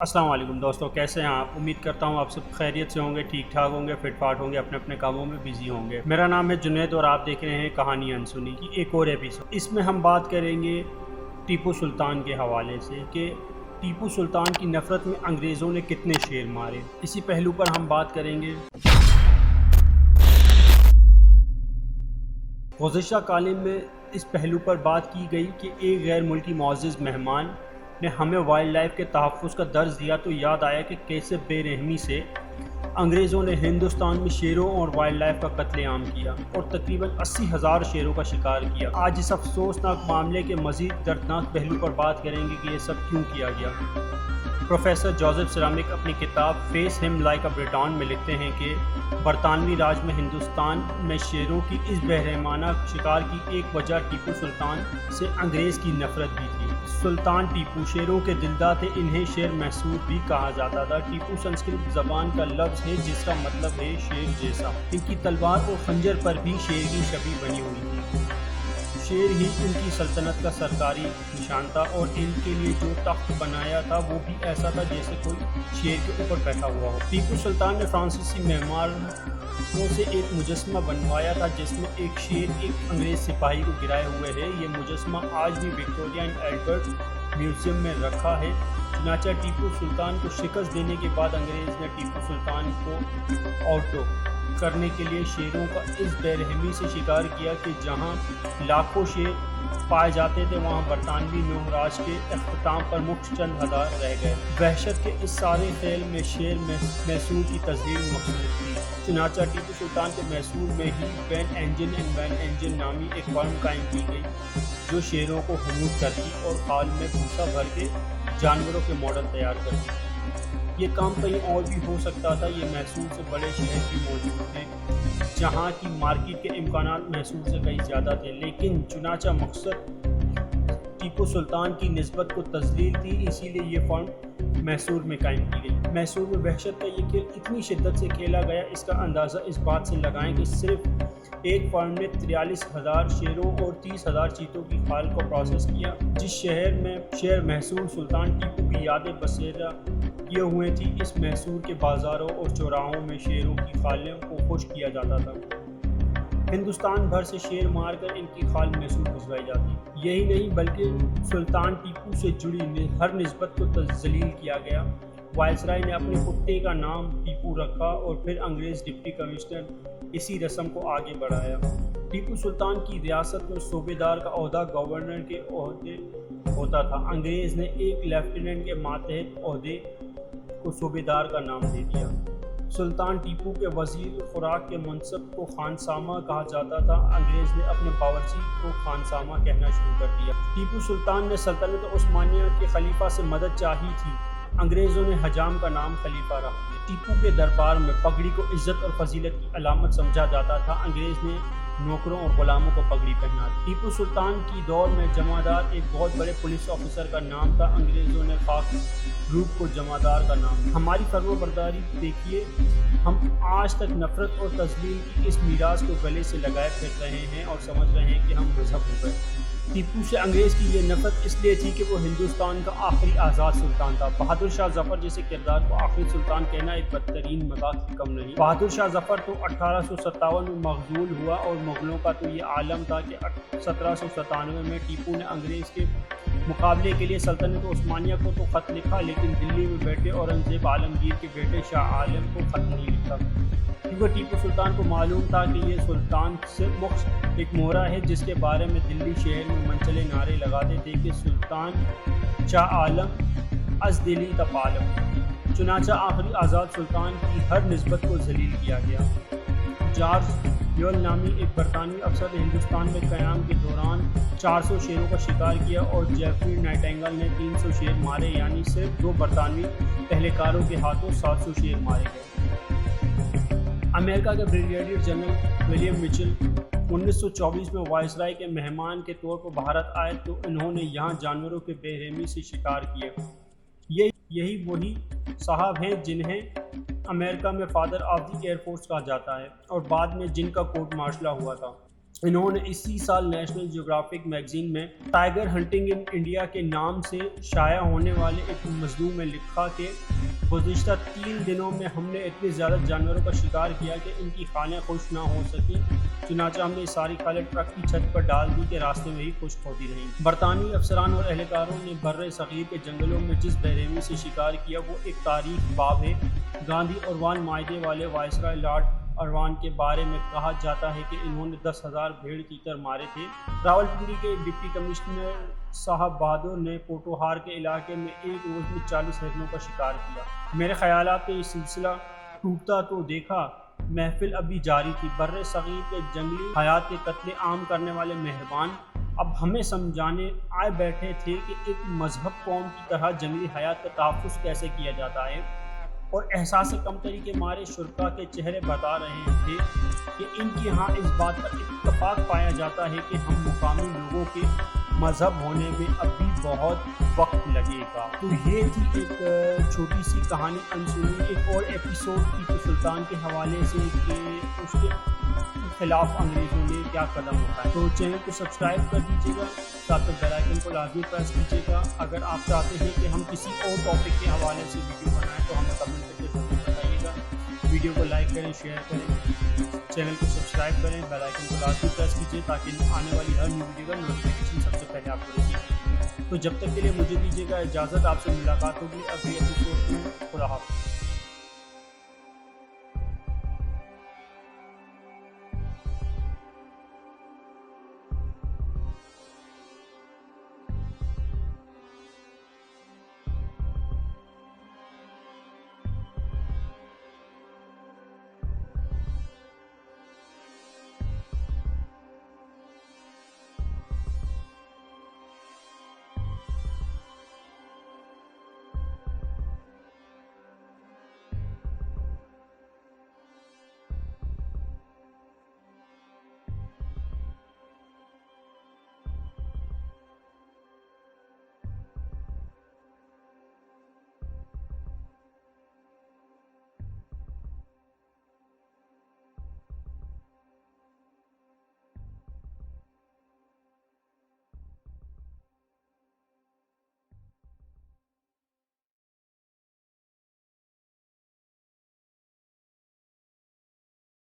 अस्सलाम वालेकुम दोस्तों, कैसे हैं आप। उम्मीद करता हूँ आप सब खैरियत से होंगे, ठीक ठाक होंगे, फिट फाट होंगे, अपने अपने कामों में बिजी होंगे। मेरा नाम है जुनैद और आप देख रहे हैं कहानी अनसुनी की एक और एपिसोड। इसमें हम बात करेंगे टीपू सुल्तान के हवाले से कि टीपू सुल्तान की नफ़रत में अंग्रेज़ों ने कितने शेर मारे। इसी पहलू पर हम बात करेंगे। गुज़िश्ता कालीन में इस पहलू पर बात की गई कि एक गैर मुल्की मुअज़्ज़िज़ मेहमान ने हमें वाइल्ड लाइफ के तहफ़्फ़ुज़ का दर्स दिया तो याद आया कि कैसे बेरहमी से अंग्रेज़ों ने हिंदुस्तान में शेरों और वाइल्ड लाइफ का कत्लेआम किया और तकरीबन 80,000 शेरों का शिकार किया। आज इस अफसोसनाक मामले के मज़ीद दर्दनाक पहलू पर बात करेंगे कि ये सब क्यों किया गया। प्रोफेसर जोसेफ सेरामिक अपनी किताब फेस हिम लाइक अ ब्रिटॉन में लिखते हैं कि बरतानवी राज में हिंदुस्तान में शेरों की इस बेरहमाना शिकार की एक वजह टीपू सुल्तान से अंग्रेज़ की नफ़रत भी थी। सुल्तान टीपू शेरों के दिलदार थे, इन्हें शेर महसूद भी कहा जाता था। टीपू संस्कृत ज़बान का लफ्ज़ है जिसका मतलब है शेर जैसा। इनकी तलवार और खंजर पर भी शेर की छवि बनी हुई थी। शेर ही इनकी सल्तनत का सरकारी निशान था और इनके लिए जो तख्त बनाया था वो भी ऐसा था जैसे कोई शेर के ऊपर बैठा हुआ हो। टीपू सुल्तान ने फ्रांसीसी मेमारों से एक मुजस्मा बनवाया था जिसमें एक शेर एक अंग्रेज़ सिपाही को गिराए हुए है। ये मुजस्मा आज भी विक्टोरिया एंड अल्बर्ट म्यूज़ियम में रखा है। चुनाचा टीपू सुल्तान को शिकस्त देने के बाद अंग्रेज़ ने टीपू सुल्तान को आउटो करने के लिए शेरों का इस बेरहमी से शिकार किया कि जहां लाखों शेर पाए जाते थे वहां बरतानवी नौराज के अख्ताम पर मुख्य चंद हज़ार रह गए। वहशत के इस सारे खेल में शेर मैसूर की तस्वीर मकसूद थी। चुनाचा टीपू सुल्तान के मैसूर में ही van engine and van engine नामी एक फर्म कायम की गई जो शेरों को हुनूद करती और खाल में भूसा भर के जानवरों के मॉडल तैयार करती। ये काम कहीं और भी हो सकता था। ये मैसूर से बड़े शहर भी मौजूद थे जहाँ की मार्केट के इम्कानात मैसूर से कहीं ज़्यादा थे, लेकिन चुनाचा मकसद टीपू सुल्तान की निस्बत को तजलील थी, इसीलिए ये फर्म मैसूर में कायम की गई। मैसूर में वहशत का ये खेल इतनी शिद्दत से खेला गया, इसका अंदाज़ा इस बात से लगाएं कि सिर्फ एक फर्म ने 43,000 शेरों और 30,000 चीतों की खाल को प्रोसेस किया। जिस शहर में शेर मैसूर सुल्तान टीपू की यादें बसेरा किए हुए थी, इस मैसूर के बाज़ारों और चौराहों में शेरों की खालों को खुश किया जाता था। हिंदुस्तान भर से शेर मारकर इनकी खाल मैसूर भिजवाई जाती। यही नहीं बल्कि सुल्तान टीपू से जुड़ी हर निस्बत को तजलील किया गया। वायसराय ने अपने कुत्ते का नाम टीपू रखा और फिर अंग्रेज़ डिप्टी कमिश्नर इसी रस्म को आगे बढ़ाया। टीपू सुल्तान की रियासत में सूबेदार का ओहदा गवर्नर के ओहदे होता था। अंग्रेज़ ने एक लेफ्टिनेंट के मातहत ओहदे को सूबेदार का नाम दे दिया। सुल्तान टीपू के वज़ीर खुराक के मनसब को खानसामा कहा जाता था। अंग्रेज़ ने अपने बावर्ची को खानसामा कहना शुरू कर दिया। टीपू सुल्तान ने सल्तनत उस्मानिया के खलीफा से मदद चाही थी। अंग्रेज़ों ने हजाम का नाम खलीफा रख दिया। टीपू के दरबार में पगड़ी को इज़्ज़त और फजीलत की अलामत समझा जाता था। अंग्रेज़ ने नौकरों और गुलामों को पगड़ी पहना दी। टीपू सुल्तान की दौर में जमादार एक बहुत बड़े पुलिस ऑफिसर का नाम था। अंग्रेज़ों ने खाक रूप को जमादार का नाम दिया। हमारी फर्माबरदारी देखिए, हम आज तक नफ़रत और तजलील की इस मीरास को गले से लगाए फिर रहे हैं और समझ रहे हैं कि हम मजहब हो गए। टीपू से अंग्रेज़ की ये नफ़रत इसलिए थी कि वो हिंदुस्तान का आखिरी आज़ाद सुल्तान था। बहादुर शाह जफ़र जैसे किरदार को आखिरी सुल्तान कहना एक बदतरीन मजाक से कम नहीं। बहादुर शाह जफ़र तो 1857 में मखजूल हुआ और मुग़लों का तो ये आलम था कि 1797 में टीपू ने अंग्रेज़ के मुकाबले के लिए सल्तनत उस्मानिया को तो ख़त लिखा, लेकिन दिल्ली में बैठे औरंगज़ेब आलमगीर के बेटे शाह आलम को ख़त नहीं लिखा, क्योंकि टीपू सुल्तान को मालूम था कि ये सुल्तान से मुख्त एक मोहरा है जिसके बारे में दिल्ली शहर में मनचले नारे लगाते थे कि सुल्तान शाह आलम अज दिली तपालम। चुनाचा आखिरी आज़ाद सुल्तान की हर निस्बत को जलील किया गया। जॉर्ज ल्योल नामी एक बरतानवी अफसर ने हिंदुस्तान में क़याम के दौरान 400 शेरों का शिकार किया और जेफरी नाइटिंगेल ने 300 शेर मारे, यानी सिर्फ 2 बरतानवी पहलेकारों के हाथों 700 शेर मारे गए। अमेरिका के ब्रिगेडियर जनरल विलियम मिचेल 1924 में वायसराय के मेहमान के तौर पर भारत आए तो इन्होंने यहाँ जानवरों के बेरहमी से शिकार किया। यही वही साहब हैं जिन्हें अमेरिका में फादर ऑफ द एयरफोर्स कहा जाता है और बाद में जिनका कोर्ट मार्शल हुआ था। انہوں نے اسی سال نیشنل جیوگرافک میگزین میں ٹائیگر ہنٹنگ ان انڈیا کے نام سے شائع ہونے والے ایک مضمون میں لکھا کہ گزشتہ 3 دنوں میں ہم نے اتنے زیادہ جانوروں کا شکار کیا کہ ان کی خانیں خشک نہ ہو سکیں، چنانچہ ہم نے ساری کھالیں ٹرک کی چھت پر ڈال دی کہ راستے میں ہی خشک ہوتی رہیں۔ برطانوی افسران اور اہلکاروں نے بر صغیر کے جنگلوں میں جس بے رحمی سے شکار کیا وہ ایک تاریخ باب ہے۔ گاندھی اروان معاہدے والے وائسرائے لارڈ اروان کے بارے میں کہا جاتا ہے کہ انہوں نے 10,000 بھیڑ تیتر مارے تھے۔ راولپنڈی کے ڈپٹی کمشنر صاحب بہادر نے پوٹوہار کے علاقے میں ایک روز میں 40 ہرنوں کا شکار کیا۔ میرے خیالات کا یہ سلسلہ ٹوٹتا تو دیکھا، محفل ابھی جاری تھی۔ بر صغیر کے جنگلی حیات کے قتل عام کرنے والے مہربان اب ہمیں سمجھانے آئے بیٹھے تھے کہ ایک مذہب قوم کی طرح جنگلی حیات کا تحفظ کیسے کیا جاتا ہے، اور احساس کمتری کے مارے شرکا کے چہرے بتا رہے تھے کہ ان کے ہاں اس بات پر اتفاق پایا جاتا ہے کہ ہم مقامی لوگوں کے مذہب ہونے میں اب بھی بہت وقت لگے گا۔ تو یہ تھی ایک چھوٹی سی کہانی انسنی، ایک اور ایپیسوڈ ٹیپو سلطان کے حوالے سے کہ اس کے خلاف انگریزوں نے کیا قدم اٹھائے۔ تو چینل کو سبسکرائب کر دیجیے گا، ساتھ بیل آئیکن کو لازمی پریس کیجیے گا۔ اگر آپ چاہتے ہیں کہ ہم کسی اور ٹاپک کے حوالے سے ویڈیو بنائیں تو ہمیں کمنٹ کر کے ضرور بتائیے گا۔ ویڈیو کو لائک کریں، شیئر کریں، چینل کو سبسکرائب کریں، بیل آئیکن کو لازمی پریس کیجیے تاکہ آنے والی ہر نیو ویڈیو کا نوٹیفیکیشن سب سے پہلے آپ کو رسے۔ تو جب تک کے لیے مجھے دیجیے گا اجازت، آپ سے ملاقات ہوگی اگلی ایپیسوڈ میں۔ خدا حافظ۔